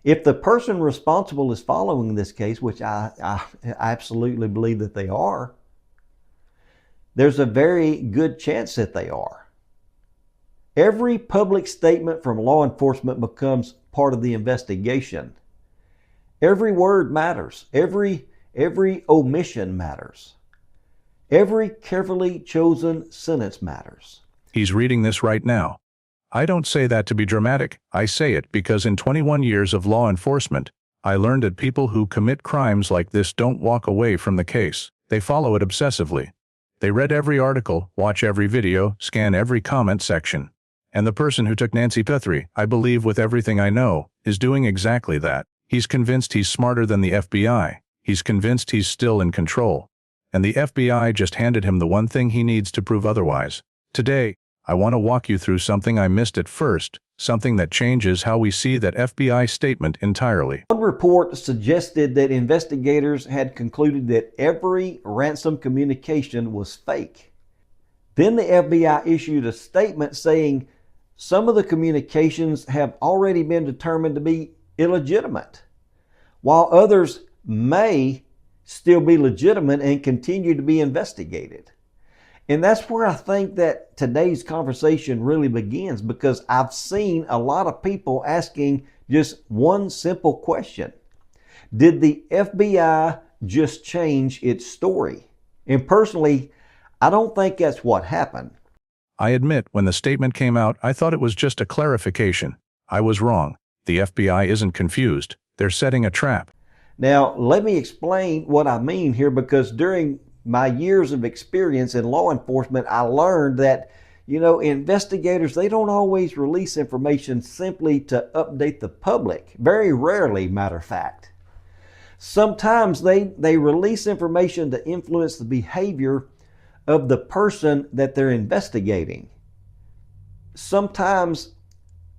If the person responsible is following this case, which I absolutely believe that they are, there's a very good chance that they are. Every public statement from law enforcement becomes part of the investigation. Every word matters. Every omission matters. Every carefully chosen sentence matters. He's reading this right now. I don't say that to be dramatic. I say it because in 21 years of law enforcement, I learned that people who commit crimes like this don't walk away from the case. They follow it obsessively. They read every article, watch every video, scan every comment section. And the person who took Nancy Guthrie, I believe with everything I know, is doing exactly that. He's convinced he's smarter than the FBI. He's convinced he's still in control. And the FBI just handed him the one thing he needs to prove otherwise. Today, I want to walk you through something I missed at first, something that changes how we see that FBI statement entirely. One report suggested that investigators had concluded that every ransom communication was fake. Then the FBI issued a statement saying some of the communications have already been determined to be illegitimate, while others may still be legitimate and continue to be investigated. And that's where I think that today's conversation really begins, because I've seen a lot of people asking just one simple question. Did the FBI just change its story? And personally, I don't think that's what happened. I admit, when the statement came out, I thought it was just a clarification. I was wrong. The FBI isn't confused. They're setting a trap. Now, let me explain what I mean here, because during my years of experience in law enforcement, I learned that, investigators, they don't always release information simply to update the public. Very rarely, matter of fact. Sometimes they release information to influence the behavior of the person that they're investigating. Sometimes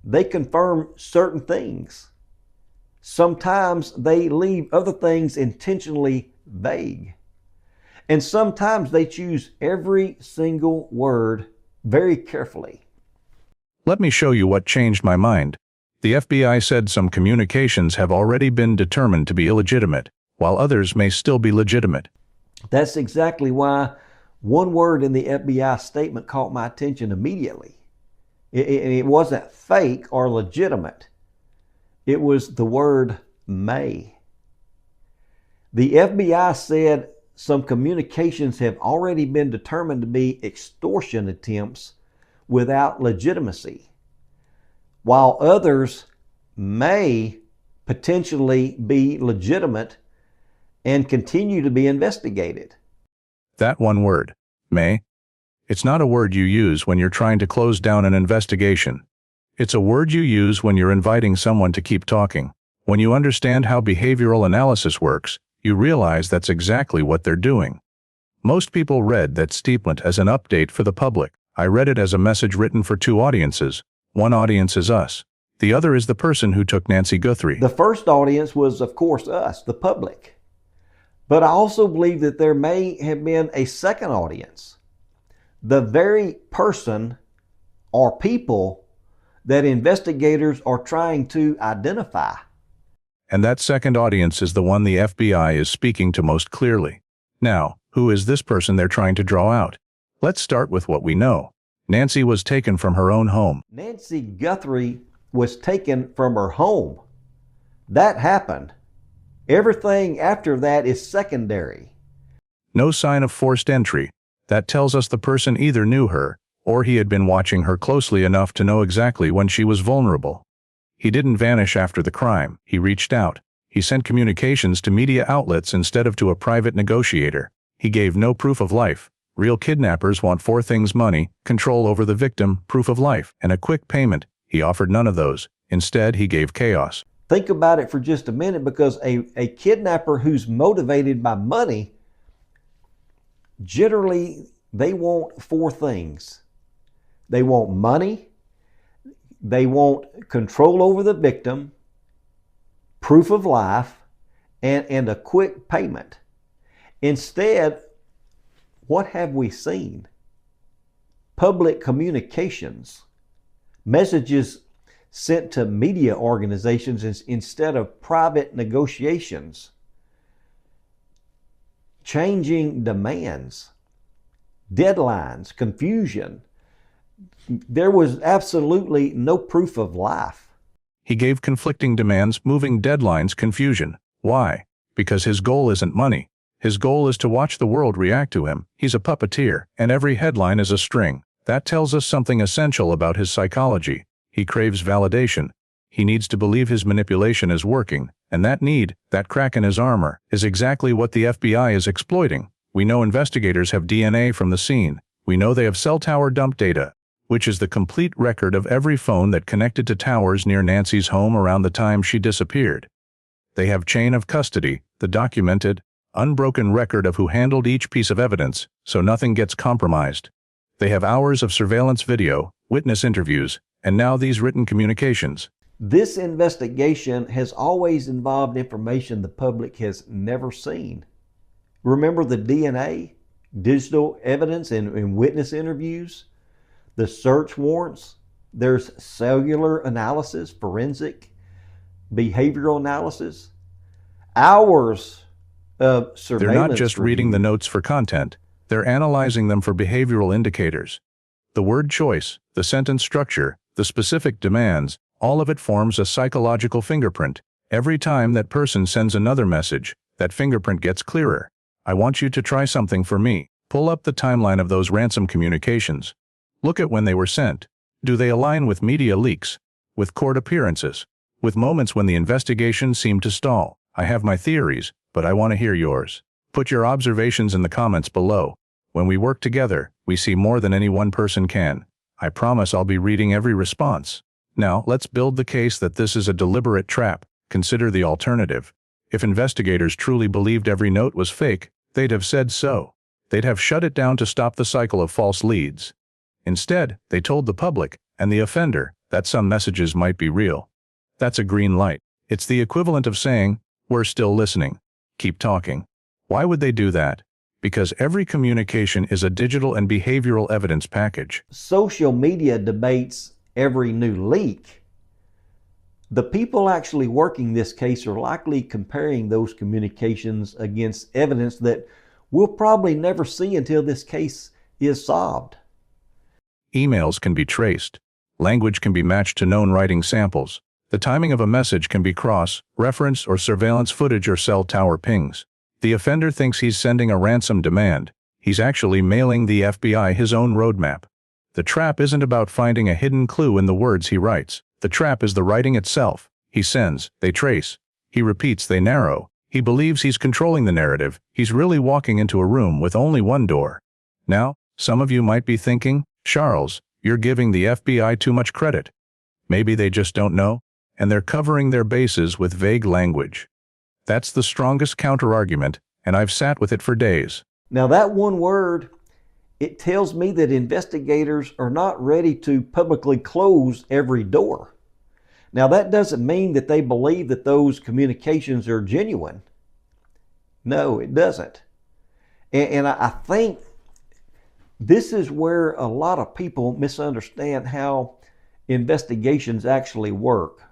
they confirm certain things. Sometimes they leave other things intentionally vague. And sometimes they choose every single word very carefully. Let me show you what changed my mind. The FBI said some communications have already been determined to be illegitimate, while others may still be legitimate. That's exactly why one word in the FBI statement caught my attention immediately. It wasn't fake or legitimate. It was the word may. The FBI said some communications have already been determined to be extortion attempts without legitimacy, while others may potentially be legitimate and continue to be investigated. That one word, may, it's not a word you use when you're trying to close down an investigation. It's a word you use when you're inviting someone to keep talking. When you understand how behavioral analysis works, you realize that's exactly what they're doing. Most people read that statement as an update for the public. I read it as a message written for two audiences. One audience is us. The other is the person who took Nancy Guthrie. The first audience was, of course, us, the public. But I also believe that there may have been a second audience. The very person or people that investigators are trying to identify. And that second audience is the one the FBI is speaking to most clearly. Now, who is this person they're trying to draw out? Let's start with what we know. Nancy was taken from her own home. Nancy Guthrie was taken from her home. That happened. Everything after that is secondary. No sign of forced entry. That tells us the person either knew her, or he had been watching her closely enough to know exactly when she was vulnerable. He didn't vanish after the crime. He reached out. He sent communications to media outlets instead of to a private negotiator. He gave no proof of life. Real kidnappers want four things: money, control over the victim, proof of life, and a quick payment. He offered none of those. Instead, he gave chaos. Think about it for just a minute, because a kidnapper who's motivated by money, generally they want four things. They want money, they want control over the victim, proof of life, and a quick payment. Instead, what have we seen? Public communications, messages sent to media organizations instead of private negotiations. Changing demands, deadlines, confusion. There was absolutely no proof of life. He gave conflicting demands, moving deadlines, confusion. Why? Because his goal isn't money. His goal is to watch the world react to him. He's a puppeteer, and every headline is a string. That tells us something essential about his psychology. He craves validation. He needs to believe his manipulation is working, and that need, that crack in his armor, is exactly what the FBI is exploiting. We know investigators have DNA from the scene. We know they have cell tower dump data, which is the complete record of every phone that connected to towers near Nancy's home around the time she disappeared. They have chain of custody, the documented, unbroken record of who handled each piece of evidence, so nothing gets compromised. They have hours of surveillance video, witness interviews, and now these written communications. This investigation has always involved information the public has never seen. Remember the DNA, digital evidence, and witness interviews? The search warrants? There's cellular analysis, forensic, behavioral analysis. Hours of surveillance. They're not just reading the notes for content. They're analyzing them for behavioral indicators. The word choice, the sentence structure, the specific demands, all of it forms a psychological fingerprint. Every time that person sends another message, that fingerprint gets clearer. I want you to try something for me. Pull up the timeline of those ransom communications. Look at when they were sent. Do they align with media leaks? With court appearances? With moments when the investigation seemed to stall? I have my theories, but I want to hear yours. Put your observations in the comments below. When we work together, we see more than any one person can. I promise I'll be reading every response. Now, let's build the case that this is a deliberate trap. Consider the alternative. If investigators truly believed every note was fake, they'd have said so. They'd have shut it down to stop the cycle of false leads. Instead, they told the public, and the offender, that some messages might be real. That's a green light. It's the equivalent of saying, "We're still listening. Keep talking." Why would they do that? Because every communication is a digital and behavioral evidence package. Social media debates every new leak. The people actually working this case are likely comparing those communications against evidence that we'll probably never see until this case is solved. Emails can be traced. Language can be matched to known writing samples. The timing of a message can be cross-referenced or surveillance footage or cell tower pings. The offender thinks he's sending a ransom demand. He's actually mailing the FBI his own roadmap. The trap isn't about finding a hidden clue in the words he writes. The trap is the writing itself. He sends, they trace. He repeats, they narrow. He believes he's controlling the narrative. He's really walking into a room with only one door. Now, some of you might be thinking, Charles, you're giving the FBI too much credit. Maybe they just don't know, and they're covering their bases with vague language. That's the strongest counterargument, and I've sat with it for days. Now that one word, it tells me that investigators are not ready to publicly close every door. Now that doesn't mean that they believe that those communications are genuine. No, it doesn't. And I think this is where a lot of people misunderstand how investigations actually work.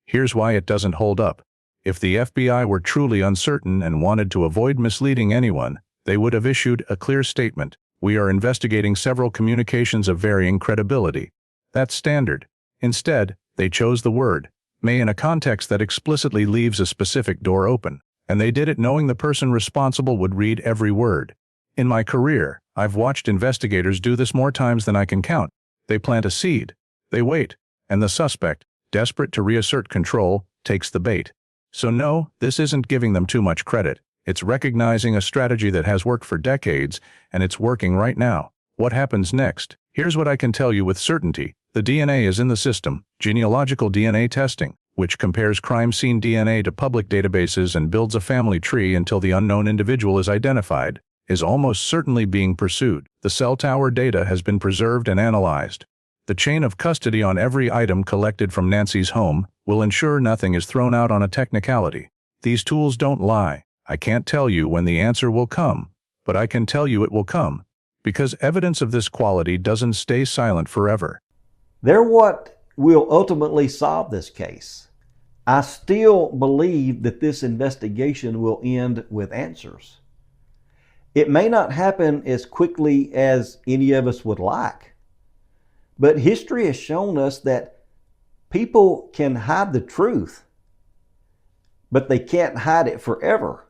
Here's why it doesn't hold up. If the FBI were truly uncertain and wanted to avoid misleading anyone, they would have issued a clear statement. We are investigating several communications of varying credibility. That's standard. Instead, they chose the word may in a context that explicitly leaves a specific door open, and they did it knowing the person responsible would read every word. In my career, I've watched investigators do this more times than I can count. They plant a seed, they wait, and the suspect, desperate to reassert control, takes the bait. So no, this isn't giving them too much credit. It's recognizing a strategy that has worked for decades, and it's working right now. What happens next? Here's what I can tell you with certainty. The DNA is in the system. Genealogical DNA testing, which compares crime scene DNA to public databases and builds a family tree until the unknown individual is identified, is almost certainly being pursued. The cell tower data has been preserved and analyzed. The chain of custody on every item collected from Nancy's home will ensure nothing is thrown out on a technicality. These tools don't lie. I can't tell you when the answer will come, but I can tell you it will come, because evidence of this quality doesn't stay silent forever. They're what will ultimately solve this case. I still believe that this investigation will end with answers. It may not happen as quickly as any of us would like, but history has shown us that people can hide the truth, but they can't hide it forever.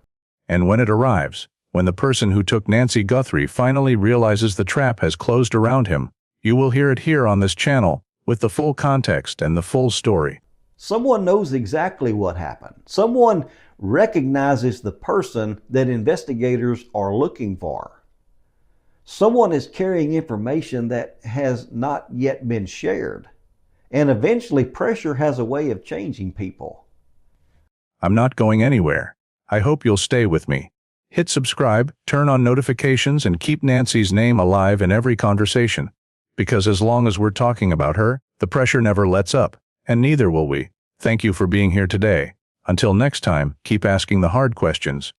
And when it arrives, when the person who took Nancy Guthrie finally realizes the trap has closed around him, you will hear it here on this channel, with the full context and the full story. Someone knows exactly what happened. Someone recognizes the person that investigators are looking for. Someone is carrying information that has not yet been shared. And eventually, pressure has a way of changing people. I'm not going anywhere. I hope you'll stay with me. Hit subscribe, turn on notifications, and keep Nancy's name alive in every conversation. Because as long as we're talking about her, the pressure never lets up, and neither will we. Thank you for being here today. Until next time, keep asking the hard questions.